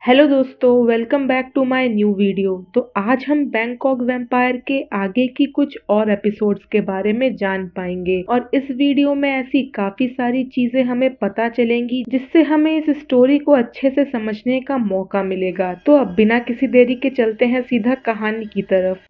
Hello दोस्तों, welcome back to my new video. तो आज हम बैंकॉक वैम्पायर के आगे की कुछ और एपिसोड्स के बारे में जान पाएंगे और इस वीडियो में ऐसी काफी सारी चीजें हमें पता चलेंगी जिससे हमें इस स्टोरी को अच्छे से समझने का मौका मिलेगा। तो अब बिना किसी देरी के चलते हैं सीधा कहानी की तरफ।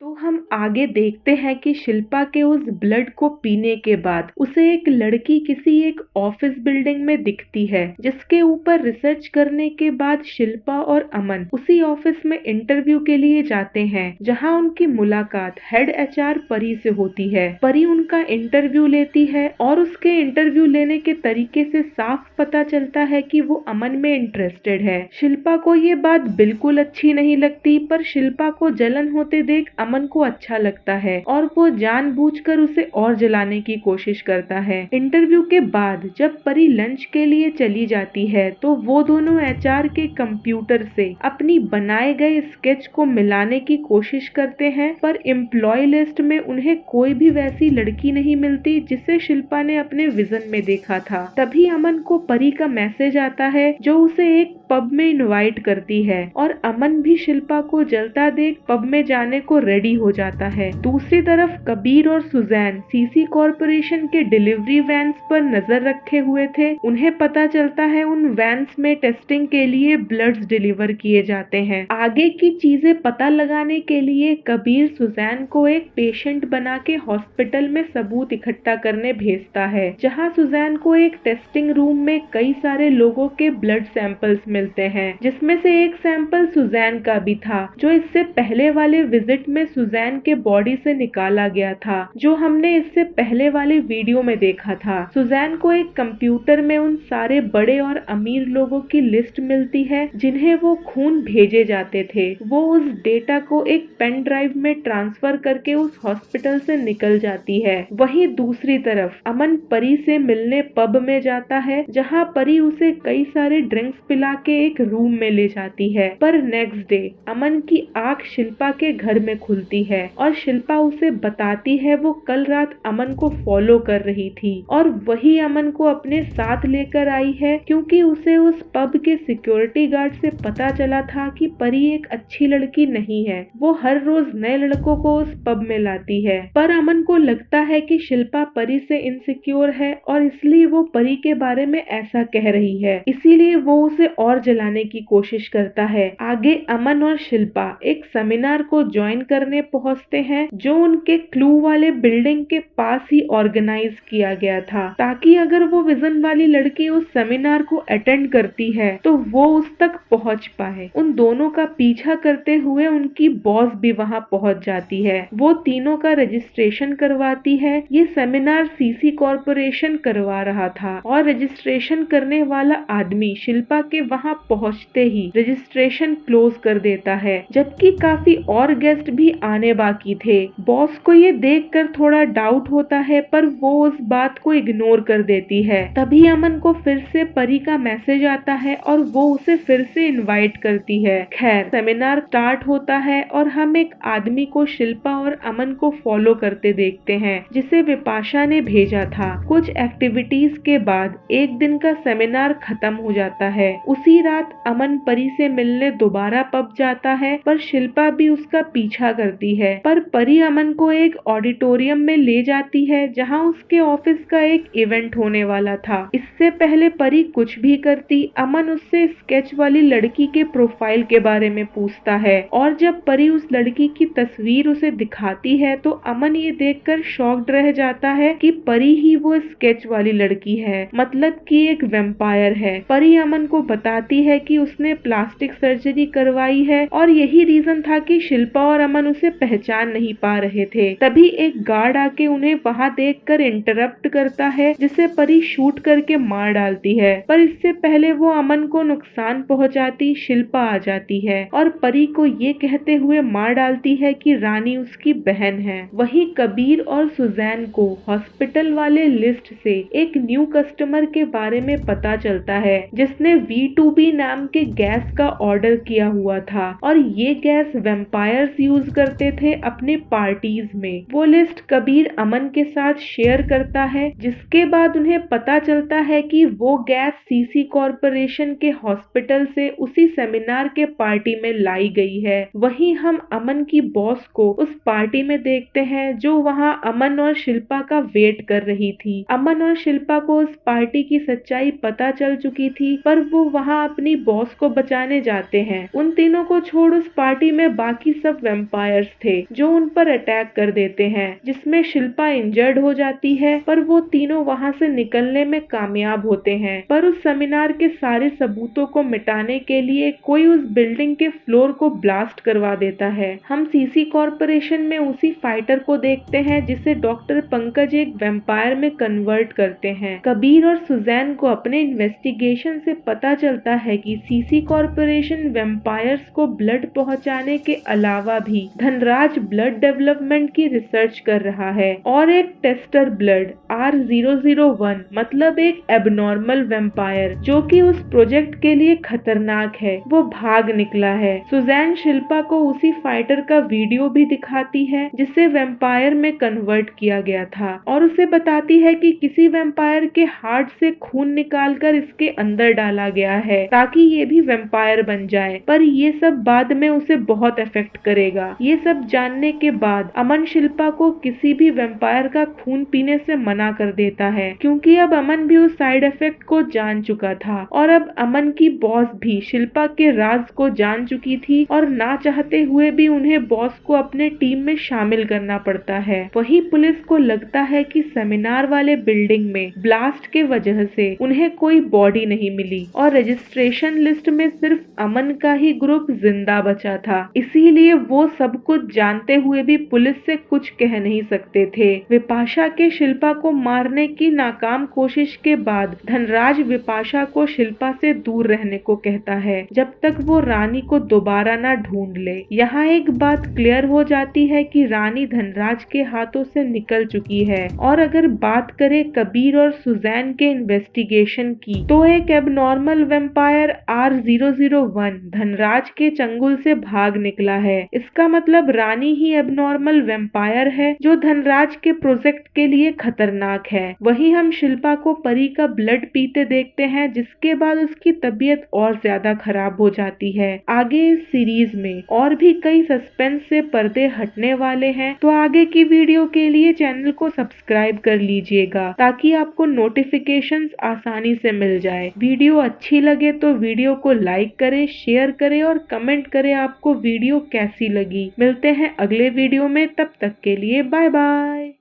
तो हम आगे देखते हैं कि शिल्पा के उस ब्लड को पीने के बाद उसे एक लड़की किसी एक ऑफिस बिल्डिंग में दिखती है, जिसके ऊपर रिसर्च करने के बाद शिल्पा और अमन उसी ऑफिस में इंटरव्यू के लिए जाते हैं, जहां उनकी मुलाकात हेड एचआर परी से होती है। परी उनका इंटरव्यू लेती है और उसके इंटरव्यू लेने के तरीके से साफ पता चलता है कि वो अमन में इंटरेस्टेड है। शिल्पा को ये बात बिल्कुल अच्छी नहीं लगती, पर शिल्पा को जलन होते देख अमन को अच्छा लगता है और वो जानबूझकर उसे और जलाने की कोशिश करता है। इंटरव्यू के बाद जब परी लंच के लिए चली जाती है तो वो दोनों एचआर के कंप्यूटर से अपनी बनाए गए स्केच को मिलाने की कोशिश करते हैं, पर एम्प्लॉय लिस्ट में उन्हें कोई भी वैसी लड़की नहीं मिलती जिसे शिल्पा ने अपने विजन में देखा था। तभी अमन को परी का मैसेज आता है जो उसे एक पब में इनवाइट करती है और अमन भी शिल्पा को जलता देख पब में जाने को रेडी हो जाता है। दूसरी तरफ कबीर और सुजैन सीसी कॉर्पोरेशन के डिलीवरी वैन्स पर नजर रखे हुए थे। उन्हें पता चलता है उन वैन्स में टेस्टिंग के लिए ब्लड्स डिलीवर किए जाते हैं। आगे की चीजें पता लगाने के लिए कबीर सुजैन को एक पेशेंट बना के हॉस्पिटल में सबूत इकट्ठा करने भेजता है, जहां सुजैन को एक टेस्टिंग रूम में कई सारे लोगों के ब्लड सैंपल्स मिलते हैं, जिसमें से एक सैंपल सुजैन का भी था, जो इससे पहले वाले विजिट में सुजैन के बॉडी से निकाला गया था, जो हमने इससे पहले वाले वीडियो में देखा था। सुजैन को एक कंप्यूटर में उन सारे बड़े और अमीर लोगों की लिस्ट मिलती है जिन्हें वो खून भेजे जाते थे। वो उस डेटा को एक पेन ड्राइव में ट्रांसफर करके उस हॉस्पिटल से निकल जाती है। वहीं दूसरी तरफ अमन परी से मिलने पब में जाता है, जहां परी उसे कई सारे ड्रिंक्स पिला के एक रूम में ले जाती है। पर नेक्स्ट डे अमन की आंख शिल्पा के घर में खुलती है और शिल्पा उसे बताती है वो कल रात अमन को फॉलो कर रही थी और वही अमन को अपने साथ लेकर आई है, क्योंकि उसे उस पब के सिक्योरिटी गार्ड से पता चला था कि परी एक अच्छी लड़की नहीं है। वो हर रोज नए लड़कों को उस पब में लाती है, पर अमन को लगता है कि शिल्पा परी से इनसिक्योर है और इसलिए वो परी के बारे में ऐसा कह रही है, इसीलिए वो उसे और जलाने की कोशिश करता है। आगे अमन और शिल्पा एक सेमिनार को ज्वाइन करने पहुंचते हैं, जो उनके क्लू वाले बिल्डिंग के पास ही ऑर्गेनाइज किया गया था, ताकि अगर वो विजन वाली लड़की उस सेमिनार को अटेंड करती है तो वो उस तक पहुंच पाए। उन दोनों का पीछा करते हुए उनकी बॉस भी वहां पहुंच जाती है। वो तीनों का रजिस्ट्रेशन करवाती है। ये सेमिनार सीसी कॉर्पोरेशन करवा रहा था और रजिस्ट्रेशन करने वाला आदमी शिल्पा के वहां पहुंचते ही रजिस्ट्रेशन क्लोज कर देता है, जबकि काफी और गेस्ट भी आने बाकी थे। बॉस को ये देखकर थोड़ा डाउट होता है, पर वो उस बात को इग्नोर कर देती है। तभी अमन को फिर से परी का मैसेज आता है और वो उसे फिर से इनवाइट करती है। खैर, सेमिनार स्टार्ट होता है और हम एक आदमी को शिल्पा और अमन को फॉलो करते देखते हैं, जिसे विपाशा ने भेजा था। कुछ एक्टिविटीज के बाद एक दिन का सेमिनार खत्म हो जाता है। उसी रात अमन परी से मिलने दोबारा पब जाता है, पर शिल्पा भी उसका पीछा करती है। पर परी अमन को एक ऑडिटोरियम में ले जाती है, जहां उसके ऑफिस का एक इवेंट होने वाला था। इससे पहले परी कुछ भी करती, अमन उससे स्केच वाली लड़की के प्रोफाइल के बारे में पूछता है और जब परी उस लड़की की तस्वीर उसे दिखाती है तो अमन ये देखकर शॉक्ड रह जाता है कि परी ही वो स्केच वाली लड़की है, मतलब कि एक वैम्पायर है। परी अमन को बताती है कि उसने प्लास्टिक सर्जरी करवाई है और यही रीजन था कि शिल्पा और अमन उसे पहचान नहीं पा रहे थे। तभी एक गार्ड आके उन्हें वहां देखकर इंटरप्ट करता है, जिसे परी शूट करके मार डालती है, पर इससे पहले वो अमन को नुकसान पहुंचाती शिल्पा आ जाती है और परी को ये कहते हुए मार डालती है कि रानी उसकी बहन है। वहीं कबीर और सुजैन को हॉस्पिटल वाले लिस्ट से एक न्यू कस्टमर के बारे में पता चलता है जिसने V2B नाम के गैस का ऑर्डर किया हुआ था और ये गैस वैम्पायर्स यूज करते थे अपने पार्टीज में। वो लिस्ट कबीर अमन के साथ शेयर करता है, जिसके बाद उन्हें पता चलता है कि वो गैस सीसी कॉर्पोरेशन के हॉस्पिटल से उसी सेमिनार के पार्टी में लाई गई है। वहीं हम अमन की बॉस को उस पार्टी में देखते हैं जो वहां अमन और शिल्पा का वेट कर रही थी। अमन और शिल्पा को उस पार्टी की सच्चाई पता चल चुकी थी, पर वो वहां अपनी बॉस को बचाने जाते हैं। उन तीनों को छोड़ उस पार्टी में बाकी सब वैम्पायर्स थे जो उन पर अटैक कर देते हैं, जिसमें शिल्पा इंजर्ड हो जाती है, पर वो तीनों वहां से निकलने में कामयाब होते हैं। पर उस सेमिनार के सारे सबूतों को मिटाने के लिए कोई उस बिल्डिंग के फ्लोर को ब्लास्ट करवा देता है। हम सीसी कॉर्पोरेशन में उसी फाइटर को देखते हैं जिसे डॉक्टर पंकज एक वैम्पायर में कन्वर्ट करते हैं। कबीर और सुजैन को अपने इन्वेस्टिगेशन से पता चलता है कि सीसी कॉर्पोरेशन वैम्पायर्स को ब्लड पहुंचाने के अलावा भी धनराज ब्लड डेवलपमेंट की रिसर्च कर रहा है और एक टेस्टर ब्लड R001 मतलब एक एबनॉर्मल वैम्पायर जो कि उस प्रोजेक्ट के लिए खतरनाक है, वो भाग निकला है। सुजैन शिल्पा को उसी फाइटर का वीडियो भी दिखाती है जिसे वैम्पायर में कन्वर्ट किया गया था और उसे बताती है कि किसी वैम्पायर के हार्ट से खून निकालकर इसके अंदर डाला गया है ताकि ये भी वैम्पायर बन जाए, पर ये सब बाद में उसे बहुत इफेक्ट करेगा। ये सब जानने के बाद अमन शिल्पा को किसी भी वैम्पायर का खून पीने से मना कर देता है क्योंकि अब अमन भी उस साइड इफेक्ट को जान चुका था और अब अमन की बॉस भी शिल्पा के राज को जान चुकी थी और ना चाहते हुए भी उन्हें बॉस को अपने टीम में शामिल करना पड़ता है। वहीं पुलिस को लगता है कि सेमिनार वाले बिल्डिंग में ब्लास्ट के वजह से उन्हें कोई बॉडी नहीं मिली और रजिस्ट्रेशन लिस्ट में सिर्फ अमन का ही ग्रुप जिंदा बचा था, इसीलिए वो सब कुछ जानते हुए भी पुलिस से कुछ कह नहीं सकते थे। विपाशा के शिल्पा को मारने की नाकाम कोशिश के बाद धनराज विपाशा को शिल्पा से दूर रहने को कहता है जब तक वो रानी को दोबारा ना ढूंढ ले। यहाँ एक बात क्लियर हो जाती है कि रानी धनराज के हाथों से निकल चुकी है और अगर बात करें कबीर और सुजैन के इन्वेस्टिगेशन की तो एक एबनॉर्मल वैम्पायर R001 धनराज के चंगुल से भाग निकला है। इसका मतलब रानी ही एबनॉर्मल वैम्पायर है जो धनराज के प्रोजेक्ट के लिए खतरनाक है। वहीं हम शिल्पा को परी का ब्लड पीते देखते हैं जिसके बाद उसकी तबीयत और ज्यादा खराब हो जाती है। आगे इस सीरीज में और भी कई सस्पेंस से पर्दे हटने वाले हैं, तो आगे की वीडियो के लिए चैनल को सब्सक्राइब कर लीजिएगा ताकि आपको नोटिफिकेशंस आसानी से मिल जाए। वीडियो अच्छी लगे तो वीडियो को लाइक करें, शेयर करें और कमेंट करें आपको वीडियो कैसी लगी। मिलते हैं अगले वीडियो में, तब तक के लिए बाय बाय।